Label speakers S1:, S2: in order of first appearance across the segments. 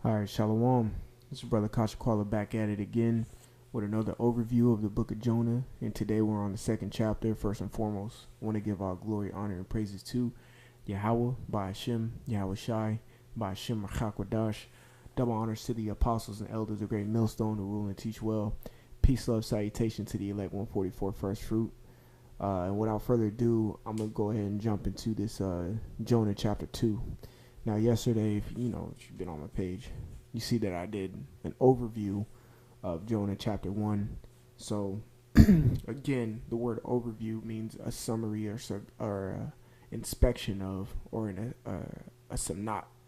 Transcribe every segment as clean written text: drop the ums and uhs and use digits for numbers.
S1: All right, Shalom. This is Brother Chaashaqahla back at it again with another overview of the book of Jonah. And today we're on the second chapter. First and foremost, I want to give all glory, honor, and praises to Yahweh, by Hashem, Yahweh Shai, by Hashem Rachak. Double honors to the apostles and elders of Great Millstone who rule and teach well. Peace, love, salutation to the elect 144 first fruit. And without further ado, I'm going to go ahead and jump into this Jonah chapter 2. Now, yesterday, if you've been on my page, you see that I did an overview of Jonah chapter 1. So, again, the word overview means a summary or inspection of, or a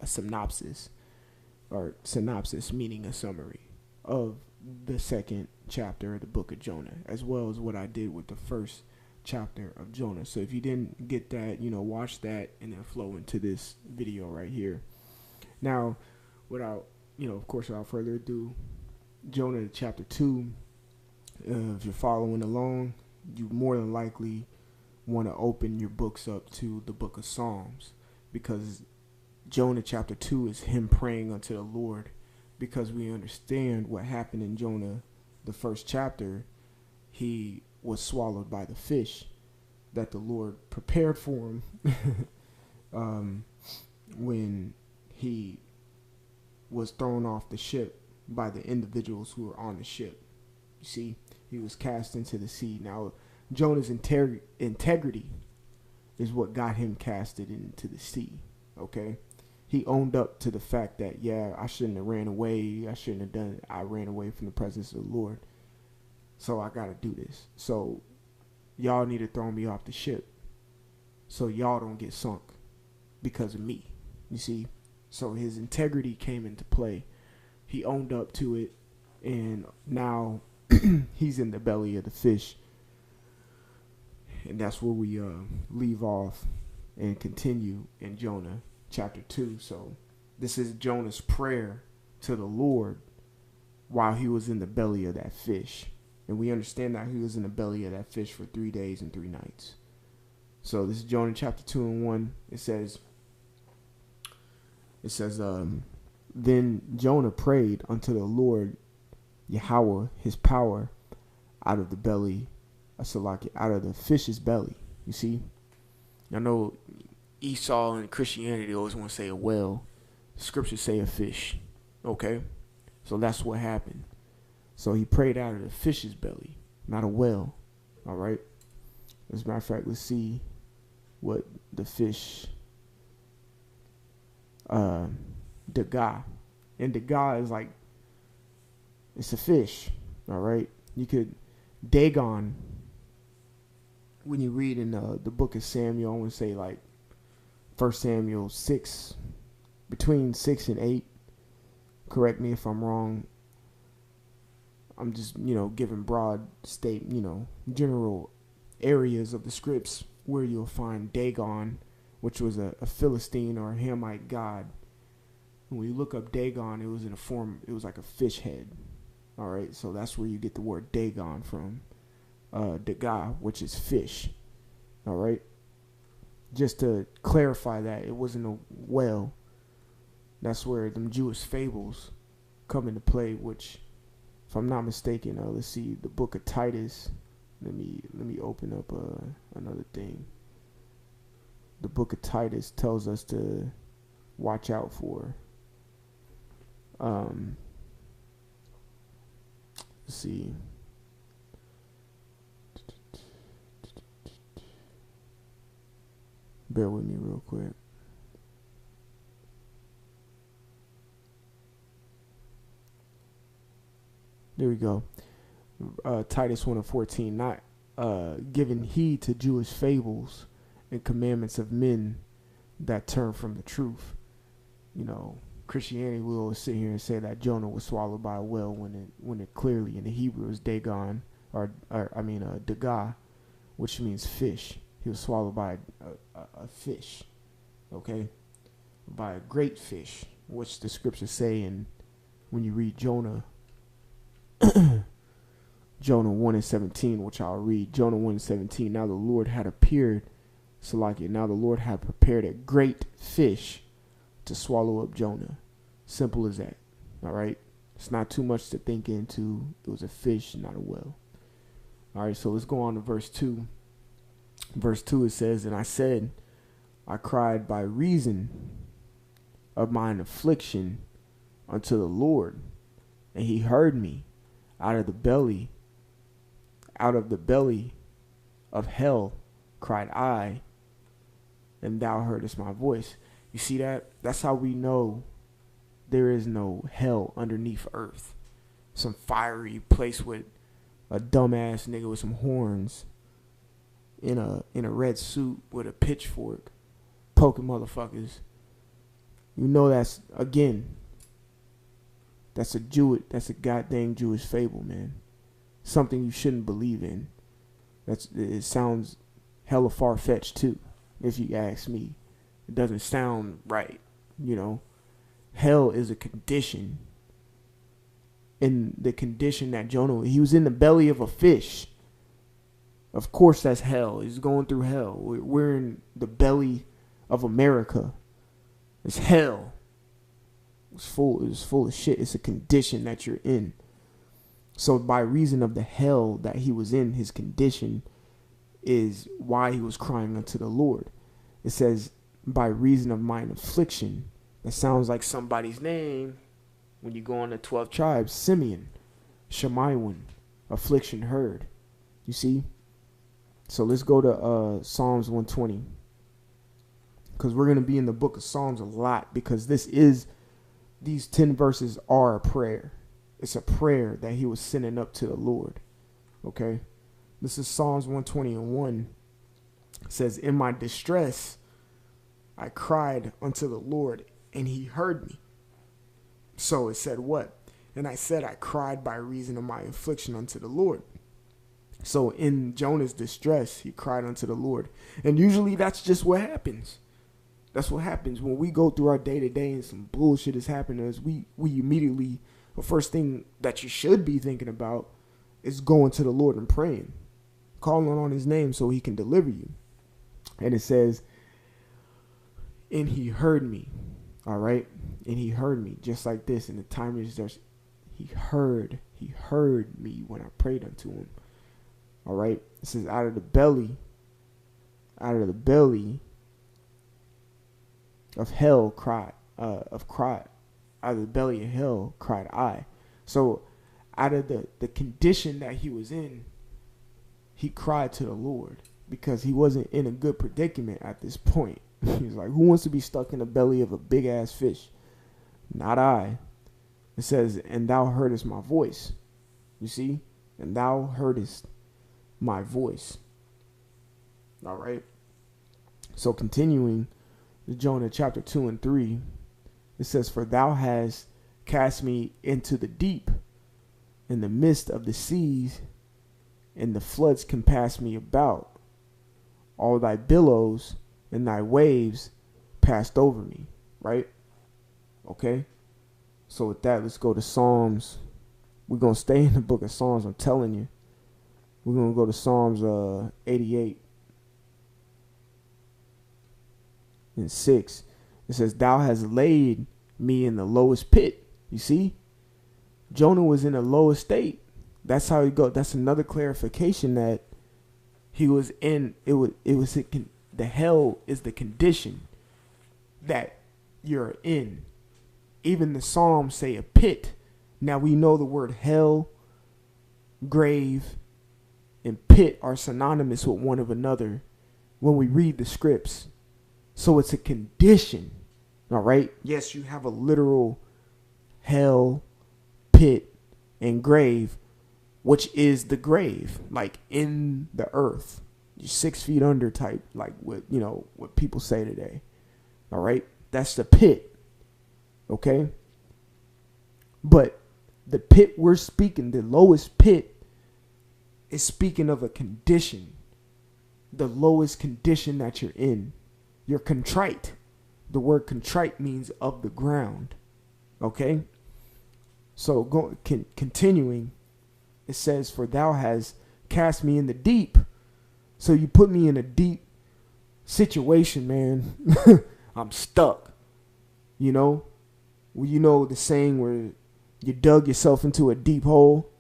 S1: synopsis, or synopsis meaning a summary of the second chapter of the book of Jonah, as well as what I did with the first chapter of Jonah. So if you didn't get that, watch that and then flow into this video right here. Now, without further ado, Jonah chapter 2, if you're following along, you more than likely want to open your books up to the book of Psalms, because Jonah chapter 2 is him praying unto the Lord, because we understand what happened in Jonah, the first chapter. He was swallowed by the fish that the Lord prepared for him when he was thrown off the ship by the individuals who were on the ship. You see, he was cast into the sea. Now, Jonah's integrity is what got him casted into the sea, okay? He owned up to the fact that, I shouldn't have ran away. I shouldn't have done it. I ran away from the presence of the Lord. So I got to do this. So y'all need to throw me off the ship so y'all don't get sunk because of me. You see? So his integrity came into play. He owned up to it, and now he's in the belly of the fish. And that's where we leave off and continue in Jonah chapter 2. So this is Jonah's prayer to the Lord while he was in the belly of that fish. And we understand that he was in the belly of that fish for 3 days and 3 nights. So this is Jonah chapter 2 and 1. It says, then Jonah prayed unto the Lord Yahweh his power out of the belly, out of the fish's belly. You see? I know Esau and Christianity always want to say a whale. The scriptures say a fish. Okay? So that's what happened. So he prayed out of the fish's belly, not a whale. All right. As a matter of fact, let's see what the fish, Daga. And Daga is like, it's a fish. All right. You could, Dagon, when you read in the book of Samuel, I want to say like 1 Samuel 6, between 6 and 8. Correct me if I'm wrong. I'm just, giving broad state, general areas of the scripts where you'll find Dagon, which was a Philistine or a Hamite god. And when you look up Dagon, it was like a fish head. All right, so that's where you get the word Dagon from. Daga, which is fish. All right. Just to clarify that, it wasn't a whale. That's where them Jewish fables come into play, which, if I'm not mistaken, let's see, the book of Titus. Let me open up another thing. The book of Titus tells us to watch out for. Let's see. Bear with me real quick. There we go. Titus 1:14, not giving heed to Jewish fables and commandments of men that turn from the truth. Christianity will always sit here and say that Jonah was swallowed by a whale when it clearly in the Hebrew is Dagon, Daga, which means fish. He was swallowed by a fish, okay, by a great fish, which the scriptures say. And when you read Jonah 1:17, which I'll read. Jonah 1:17. Now the Lord had appeared, Salakia. Now the Lord had prepared a great fish to swallow up Jonah. Simple as that. All right. It's not too much to think into. It was a fish, not a whale. All right. So let's go on to verse 2. Verse 2, it says, and I said, I cried by reason of mine affliction unto the Lord, and he heard me. Out of the belly of hell cried I, and thou heardest my voice. You see that? That's how we know there is no hell underneath earth. Some fiery place with a dumbass nigga with some horns in a red suit with a pitchfork poking motherfuckers. You know that's a goddamn Jewish fable, man. Something you shouldn't believe in. It sounds hella far-fetched too, if you ask me. It doesn't sound right, you know. Hell is a condition. In the condition that Jonah, he was in the belly of a fish. Of course that's hell. He's going through hell. We're in the belly of America. It's hell. It's full of shit. It's a condition that you're in. So by reason of the hell that he was in, his condition is why he was crying unto the Lord. It says, by reason of mine affliction. That sounds like somebody's name when you go on the 12 tribes. Simeon, Shemaiwan, affliction heard. You see? So let's go to Psalms 120. Because we're going to be in the book of Psalms a lot. Because these 10 verses are a prayer. It's a prayer that he was sending up to the Lord. Okay? This is Psalms 120:1. It says, in my distress, I cried unto the Lord, and he heard me. So it said what? And I said, I cried by reason of my affliction unto the Lord. So in Jonah's distress, he cried unto the Lord. And usually that's just what happens. That's what happens when we go through our day-to-day and some bullshit is happening to us. We immediately, the first thing that you should be thinking about is going to the Lord and praying. Calling on his name so he can deliver you. And it says, and he heard me. All right? And he heard me just like this. And the time is there. He heard me when I prayed unto him. All right? It says, out of the belly of hell cried I. So out of the condition that he was in, he cried to the Lord because he wasn't in a good predicament at this point. He's like, who wants to be stuck in the belly of a big ass fish? Not I. It says, and thou heardest my voice. You see? And thou heardest my voice. All right. So continuing Jonah chapter 2 and 3, it says, for thou hast cast me into the deep, in the midst of the seas, and the floods compassed me about. All thy billows and thy waves passed over me. Right? Okay? So with that, let's go to Psalms. We're going to stay in the book of Psalms, I'm telling you. We're going to go to Psalms 88 and 6. It says, thou hast laid me in the lowest pit. You see? Jonah was in the lowest state. That's how he go. That's another clarification that he was in. The hell is the condition that you're in. Even the Psalms say a pit. Now we know the word hell, grave, and pit are synonymous with one of another when we read the scripts. So it's a condition. All right. Yes, you have a literal hell, pit, and grave, which is the grave, like in the earth. You're 6 feet under type, like what people say today. All right. That's the pit. Okay. But the pit we're speaking, the lowest pit, is speaking of a condition. The lowest condition that you're in. You're contrite. The word contrite means of the ground. Okay? So continuing, it says, for thou hast cast me in the deep. So you put me in a deep situation, man. I'm stuck. You know? Well, you know the saying where You dug yourself into a deep hole.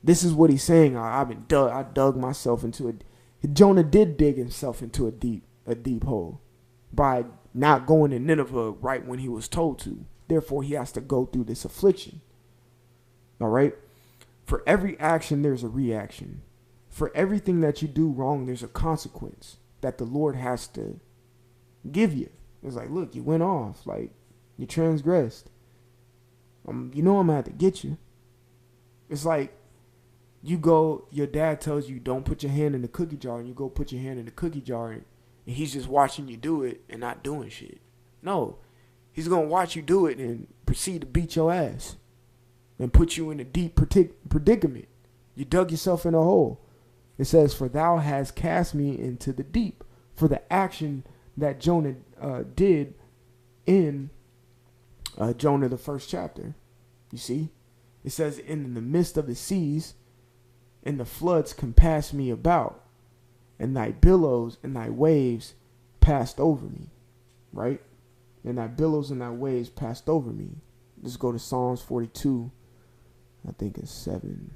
S1: This is what he's saying. I dug myself into a. Jonah did dig himself into a deep hole by not going to Nineveh right when he was told to. Therefore, he has to go through this affliction. All right. For every action, there's a reaction. For everything that you do wrong, there's a consequence that the Lord has to give you. It's like, look, you went off. Like, you transgressed. You know I'm going to have to get you. It's like, your dad tells you don't put your hand in the cookie jar, and you go put your hand in the cookie jar, and he's just watching you do it and not doing shit. No, he's going to watch you do it and proceed to beat your ass and put you in a deep predicament. You dug yourself in a hole. It says, for thou hast cast me into the deep. For the action that Jonah did in Jonah, the first chapter. You see? It says, in the midst of the seas, and the floods compassed me about, and thy billows and thy waves passed over me. Right? And thy billows and thy waves passed over me. Let's go to Psalms 42. I think it's 7.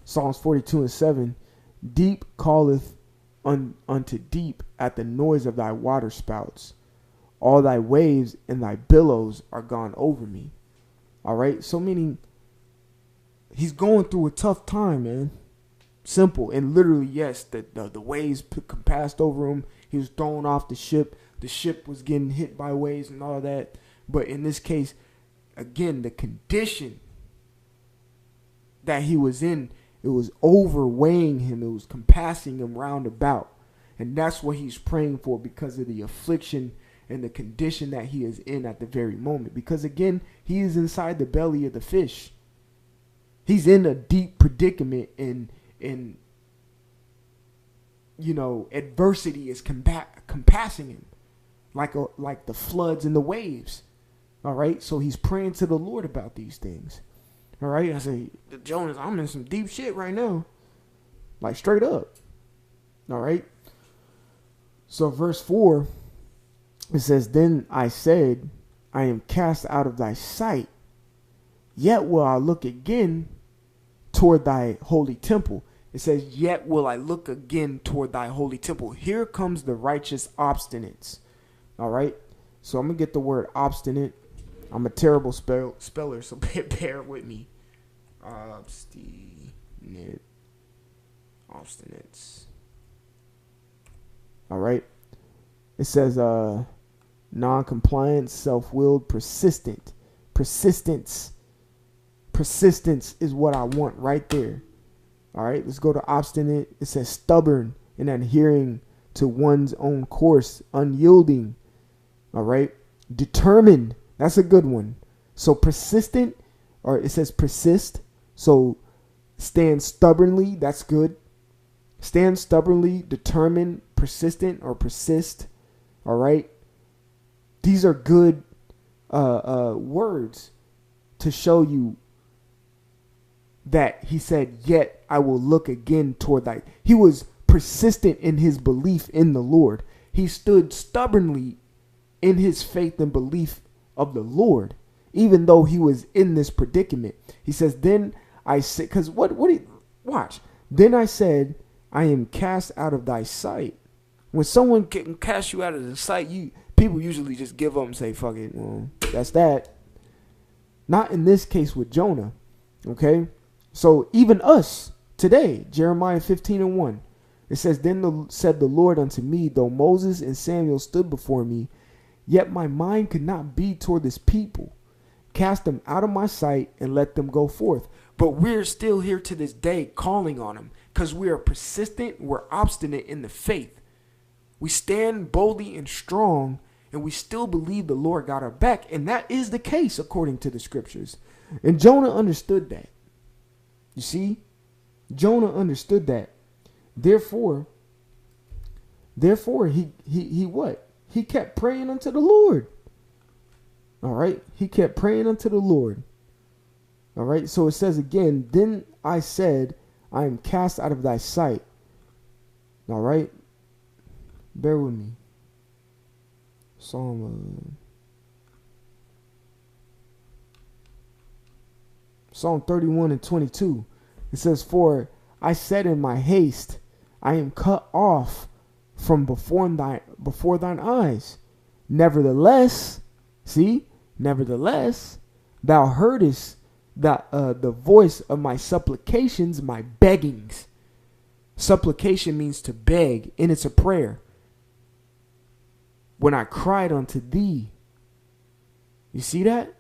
S1: Psalms 42 and 7. Deep calleth unto deep at the noise of thy water spouts. All thy waves and thy billows are gone over me. All right. So meaning he's going through a tough time, man. Simple. And literally, yes, the waves passed over him. He was thrown off the ship. The ship was getting hit by waves and all of that. But in this case, again, the condition that he was in, it was overweighing him. It was compassing him round about. And that's what he's praying for, because of the affliction and the condition that he is in at the very moment. Because again, he is inside the belly of the fish. He's in a deep predicament, and adversity is compassing him like the floods and the waves. All right. So he's praying to the Lord about these things. All right. I say, Jonas, I'm in some deep shit right now. Like straight up. All right. So verse 4, it says, then I said, I am cast out of thy sight. Yet will I look again toward thy holy temple. It says, yet will I look again toward thy holy temple. Here comes the righteous obstinance. All right. So I'm going to get the word obstinate. I'm a terrible speller, so bear with me. Obstinance. All right. It says non-compliant, self-willed, persistent. Persistence is what I want right there. All right. Let's go to obstinate. It says stubborn and adhering to one's own course, unyielding. All right. Determined. That's a good one. So persistent, or it says persist. So stand stubbornly. That's good. Stand stubbornly, determined, persistent, or persist. All right. These are good words to show you that he said, yet I will look again toward thy. He was persistent in his belief in the Lord. He stood stubbornly in his faith and belief of the Lord, even though he was in this predicament. He says, then I said, because watch. Then I said, I am cast out of thy sight. When someone can cast you out of the sight, people usually just give up and say, fuck it. Well, that's that. Not in this case with Jonah. Okay. So even us today, Jeremiah 15 and 1, it says, then said the Lord unto me, though Moses and Samuel stood before me, yet my mind could not be toward this people. Cast them out of my sight and let them go forth. But we're still here to this day calling on them because we are persistent. We're obstinate in the faith. We stand boldly and strong, and we still believe the Lord got our back. And that is the case according to the scriptures. And Jonah understood that. You see, Jonah understood that. Therefore, he what? He kept praying unto the Lord. All right. He kept praying unto the Lord. All right. So it says again, then I said, I am cast out of thy sight. All right. Bear with me. Psalm 31:22. It says, "For I said in my haste, I am cut off from before thine eyes. Nevertheless, nevertheless, thou heardest the voice of my supplications, my beggings." Supplication means to beg, and it's a prayer. When I cried unto thee. You see that?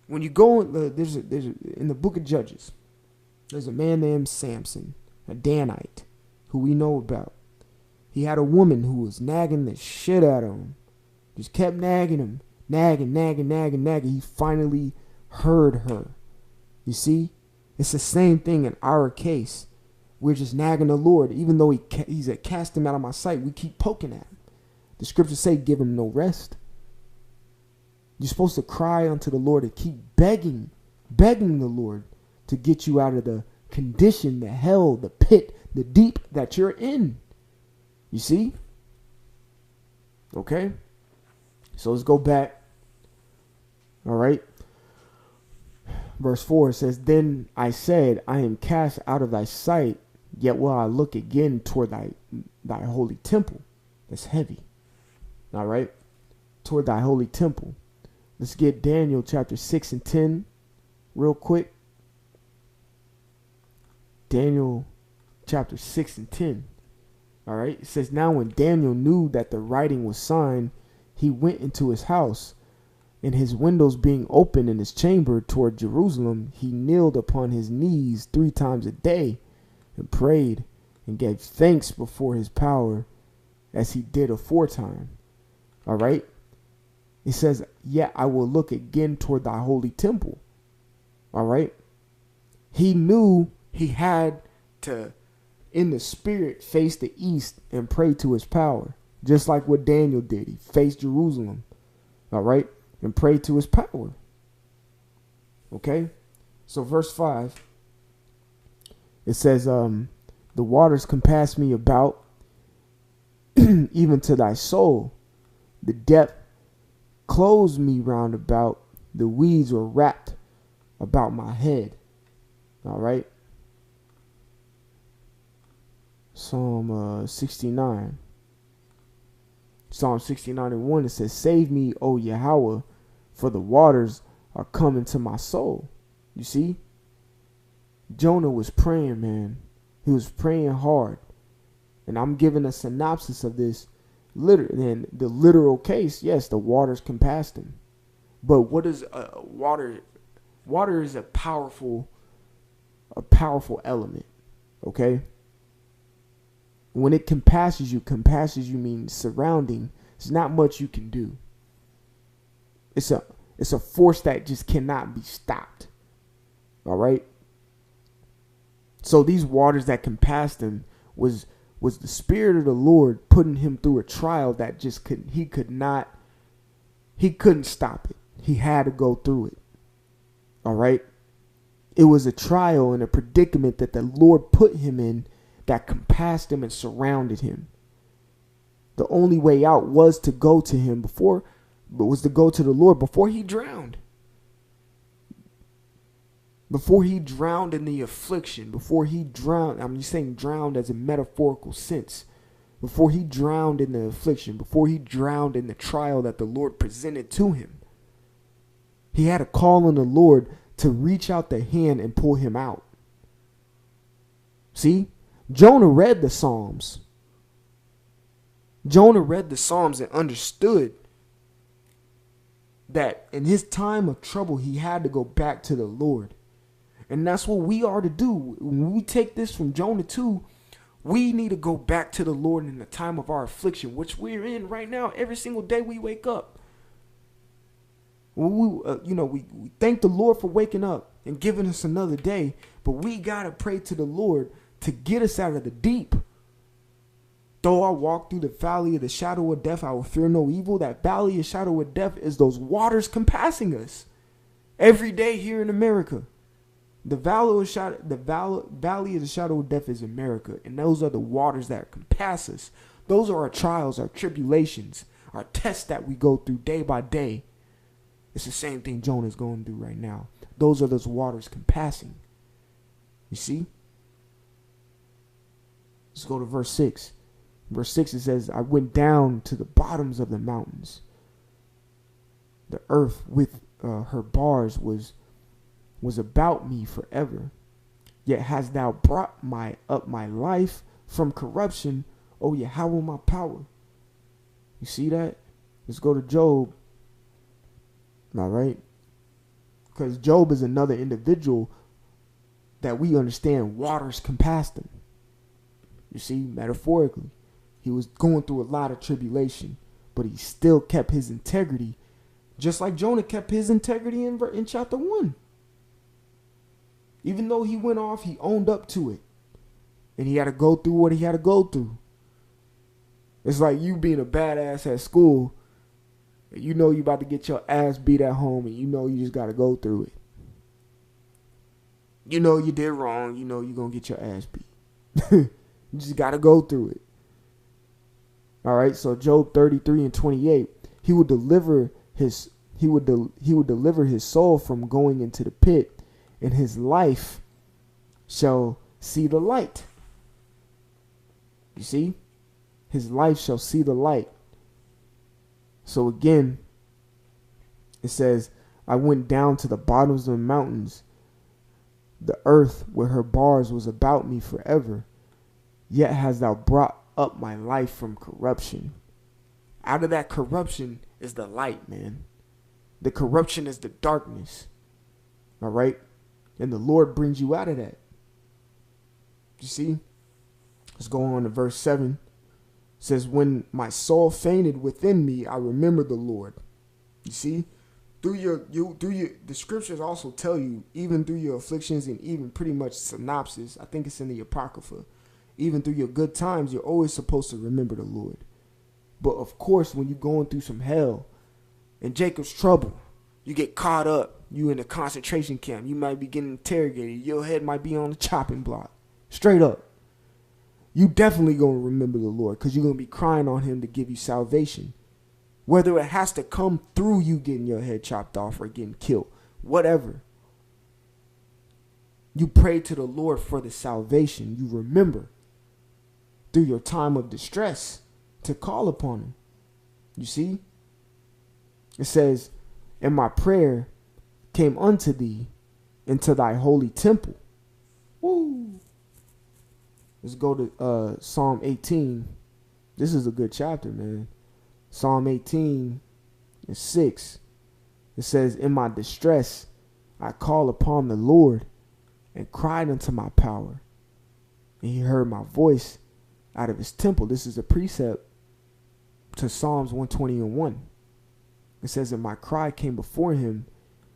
S1: When you go, there's in the book of Judges, there's a man named Samson, a Danite, who we know about. He had a woman who was nagging the shit out of him. Just kept nagging him. Nagging. He finally heard her. You see? It's the same thing in our case. We're just nagging the Lord. Even though he's a cast him out of my sight, we keep poking at him. The scriptures say, give him no rest. You're supposed to cry unto the Lord and keep begging the Lord to get you out of the condition, the hell, the pit, the deep that you're in. You see? Okay? So let's go back. All right. Verse 4 says, "Then I said, I am cast out of thy sight, yet will I look again toward thy holy temple." That's heavy. All right? Toward thy holy temple. Let's get Daniel chapter 6 and 10 real quick. Daniel chapter 6 and 10. All right. It says, "Now when Daniel knew that the writing was signed, he went into his house, and his windows being open in his chamber toward Jerusalem, he kneeled upon his knees 3 times a day and prayed and gave thanks before his power as he did aforetime." All right. It says, "Yet I will look again toward thy holy temple." All right. He knew he had to, in the spirit, face the east and pray to his power. Just like what Daniel did. He faced Jerusalem. All right. And prayed to his power. Okay. So verse 5. It says, "The waters compass me about, even to thy soul. The depth closed me round about. The weeds were wrapped about my head." All right. Psalm 69. Psalm 69:1. It says, "Save me, O Yahweh, for the waters are coming to my soul." You see? Jonah was praying, man. He was praying hard. And I'm giving a synopsis of this. In the literal case, yes, the waters compassed him. But what is water? Water is a powerful element. Okay? When it compasses you means surrounding. There's not much you can do. It's a force that just cannot be stopped. All right? So these waters that compassed him was the Spirit of the Lord putting him through a trial that he couldn't stop it. He had to go through it. All right? It was a trial and a predicament that the Lord put him in that compassed him and surrounded him. The only way out was to go to him was to go to the Lord before he drowned. Before he drowned in the affliction, before he drowned, I'm just saying drowned as a metaphorical sense. Before he drowned in the affliction, before he drowned in the trial that the Lord presented to him, he had to call on the Lord to reach out the hand and pull him out. See? Jonah read the Psalms. Jonah read the Psalms and understood that in his time of trouble, he had to go back to the Lord. And that's what we are to do. When we take this from Jonah 2, we need to go back to the Lord in the time of our affliction, which we're in right now. Every single day we wake up. We thank the Lord for waking up and giving us another day. But we got to pray to the Lord to get us out of the deep. Though I walk through the valley of the shadow of death, I will fear no evil. That valley of shadow of death is those waters compassing us every day here in America. The valley of the shadow of death is America, and those are the waters that compass us. Those are our trials, our tribulations. our tests that we go through day by day. It's the same thing Jonah's going through right now. Those are those waters compassing. You see? Let's go to verse 6. Verse 6, it says, I went down to the bottoms of the mountains. The earth with her bars was about me forever. Yet hast thou brought up my life from corruption, O Yahweh my power. You see that? Let's go to Job. All right? Because Job is another individual that we understand waters compassed him. You see, metaphorically. He was going through a lot of tribulation, but he still kept his integrity, just like Jonah kept his integrity in chapter 1. Even though he went off, he owned up to it. And he had to go through what he had to go through. It's like you being a badass at school. And you know you about to get your ass beat at home, and you know you just got to go through it. You know you did wrong. You know you're going to get your ass beat. You just got to go through it. All right, so Job 33:28, he would deliver his soul from going into the pit, and his life shall see the light. You see? His life shall see the light. So again, it says, I went down to the bottoms of the mountains. The earth with her bars was about me forever. Yet hast thou brought up my life from corruption. Out of that corruption is the light, man. The corruption is the darkness. All right? And the Lord brings you out of that. You see? Let's go on to verse 7. It says, when my soul fainted within me, I remembered the Lord. You see? The scriptures also tell you, even through your afflictions and even pretty much synopsis, I think it's in the Apocrypha, even through your good times, you're always supposed to remember the Lord. But of course, when you're going through some hell and Jacob's trouble, you get caught up, you in a concentration camp, you might be getting interrogated, your head might be on the chopping block. Straight up. You definitely going to remember the Lord, because you're going to be crying on him to give you salvation. Whether it has to come through you getting your head chopped off or getting killed, whatever. You pray to the Lord for the salvation. You remember through your time of distress to call upon him. You see? It says, and my prayer came unto thee into thy holy temple. Woo! Let's go to Psalm 18. This is a good chapter, man. Psalm 18:6. It says, in my distress I call upon the Lord and cried unto my power. And he heard my voice out of his temple. This is a precept to Psalms 120:1. It says, and my cry came before him,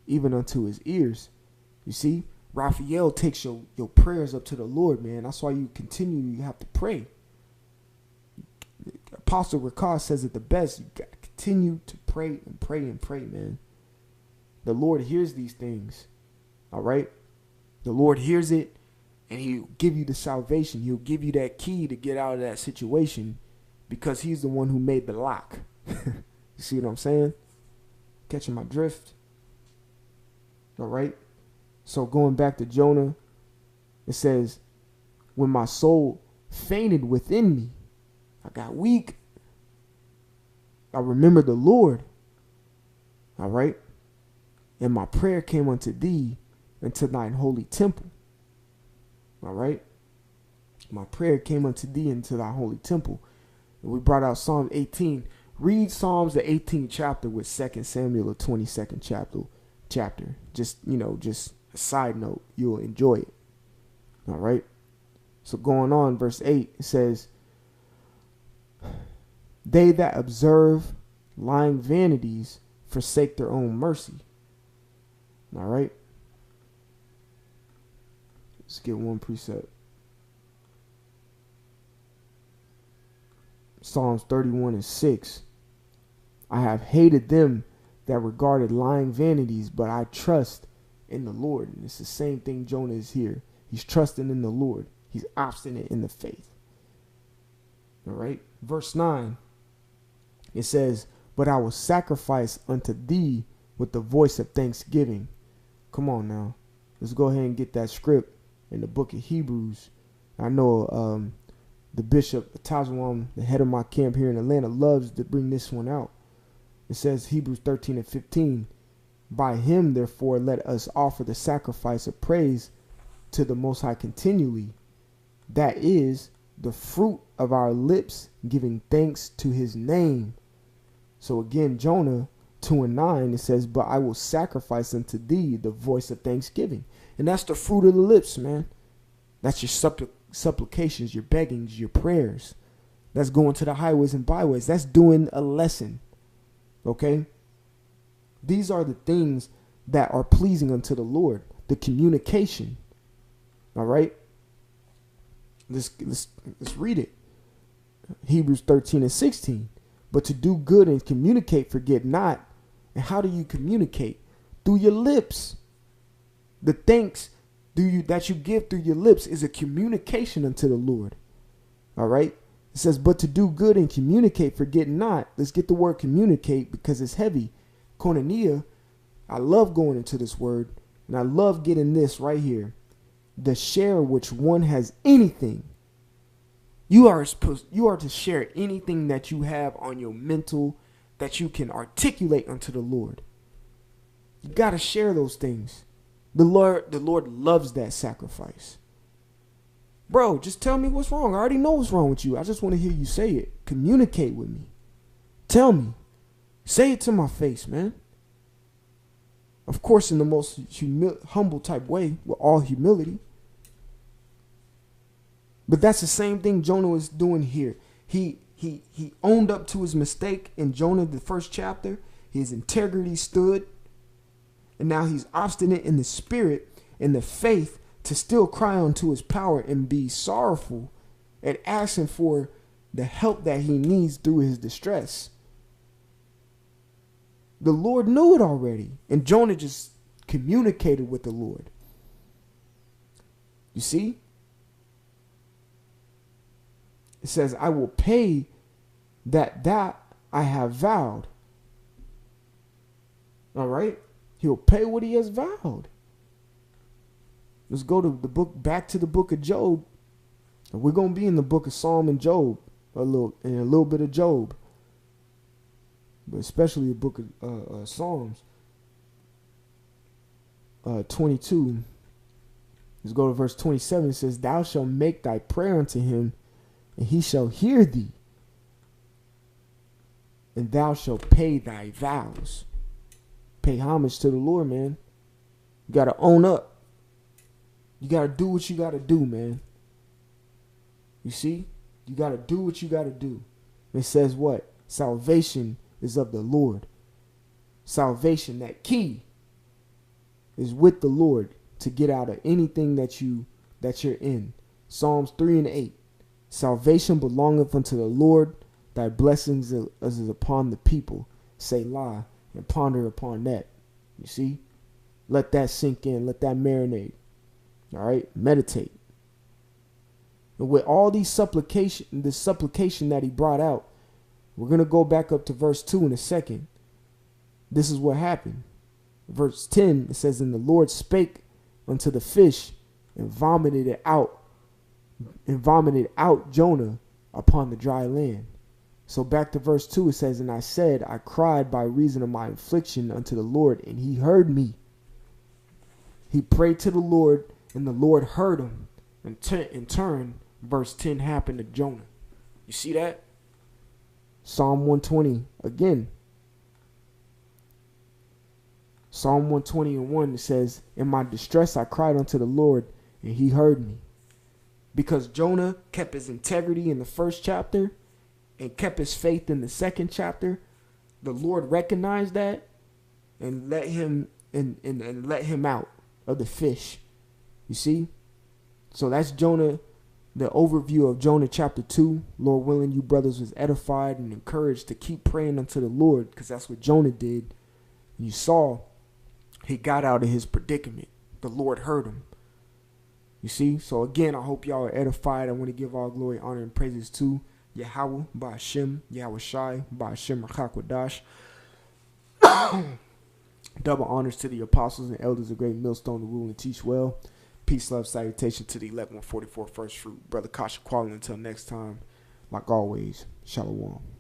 S1: even unto his ears. You see, Raphael takes your prayers up to the Lord, man. That's why you have to pray. Apostle Rakah says it the best. You got to continue to pray and pray and pray, man. The Lord hears these things. All right? The Lord hears it, and he'll give you the salvation. He'll give you that key to get out of that situation, because he's the one who made the lock. You see what I'm saying? Catching my drift? All right? So going back to Jonah, it says, when my soul fainted within me, I got weak, I remembered the Lord. All right? And my prayer came unto thee into thine holy temple. All right? My prayer came unto thee into thy holy temple. And we brought out Psalm 18. Read Psalms the 18th chapter with 2 Samuel the 22nd chapter. Just a side note. You'll enjoy it. All right? So going on, verse 8, it says, they that observe lying vanities forsake their own mercy. All right? Let's get one precept. Psalms 31:6. I have hated them that regarded lying vanities, but I trust in the Lord. And it's the same thing Jonah is here. He's trusting in the Lord. He's obstinate in the faith. All right? Verse 9. It says, but I will sacrifice unto thee with the voice of thanksgiving. Come on now. Let's go ahead and get that script in the book of Hebrews. I know the bishop, Tazawam, the head of my camp here in Atlanta, loves to bring this one out. It says, Hebrews 13:15, by him, therefore, let us offer the sacrifice of praise to the Most High continually. That is the fruit of our lips, giving thanks to his name. So again, Jonah 2:9, it says, but I will sacrifice unto thee the voice of thanksgiving. And that's the fruit of the lips, man. That's your supplications, your beggings, your prayers. That's going to the highways and byways. That's doing a lesson. Okay? These are the things that are pleasing unto the Lord. The communication. All right? Let's read it. Hebrews 13:16. But to do good and communicate, forget not. And how do you communicate? Through your lips. The thanks that you give through your lips is a communication unto the Lord. All right? It says, but to do good and communicate, forget not. Let's get the word communicate because it's heavy. Koinonia, I love going into this word, and I love getting this right here. The share which one has anything. You are to share anything that you have on your mental that you can articulate unto the Lord. You got to share those things. The Lord loves that sacrifice. Bro, just tell me what's wrong. I already know what's wrong with you. I just want to hear you say it. Communicate with me. Tell me. Say it to my face, man. Of course, in the most humble type way, with all humility. But that's the same thing Jonah is doing here. He owned up to his mistake in Jonah, the first chapter. His integrity stood. And now he's obstinate in the spirit and the faith to still cry unto his power and be sorrowful and asking for the help that he needs through his distress. The Lord knew it already. And Jonah just communicated with the Lord. You see? It says, I will pay that I have vowed. All right? He'll pay what he has vowed. Let's go to back to the book of Job. And we're going to be in the book of Psalm and Job, a little bit of Job. But especially the book of Psalms 22. Let's go to verse 27. It says, thou shalt make thy prayer unto him, and he shall hear thee, and thou shalt pay thy vows. Pay homage to the Lord, man. You got to own up. You got to do what you got to do, man. You see? You got to do what you got to do. It says what? Salvation is of the Lord. Salvation, that key, is with the Lord to get out of anything that you're in. Psalms 3:8. Salvation belongeth unto the Lord. Thy blessings is upon the people. Selah, and ponder upon that. You see? Let that sink in. Let that marinate. All right? Meditate. And with all these supplication that he brought out, we're going to go back up to verse 2 in a second. This is what happened. Verse 10, it says, and the Lord spake unto the fish and vomited out Jonah upon the dry land. So back to verse 2, it says, and I said, I cried by reason of my affliction unto the Lord, and he heard me. He prayed to the Lord, and the Lord heard him. And in turn, verse 10 happened to Jonah. You see that? Psalm 120 again. Psalm 120:1, it says, in my distress I cried unto the Lord, and he heard me. Because Jonah kept his integrity in the first chapter and kept his faith in the second chapter, the Lord recognized that and let him and let him out of the fish. You see? So that's Jonah, the overview of Jonah chapter 2. Lord willing, you brothers was edified and encouraged to keep praying unto the Lord, because that's what Jonah did. You saw he got out of his predicament. The Lord heard him. You see? So again, I hope y'all are edified. I want to give all glory, honor, and praises to Yahweh, Ba'Shem, Yahweh Shai, Ba'Shem Rakakwadash. Double honors to the apostles and elders of Great Millstone to rule and teach well. Peace, love, salutation to the 1144 First Fruit. Brother Chaashaqahla, until next time, like always, Shalom.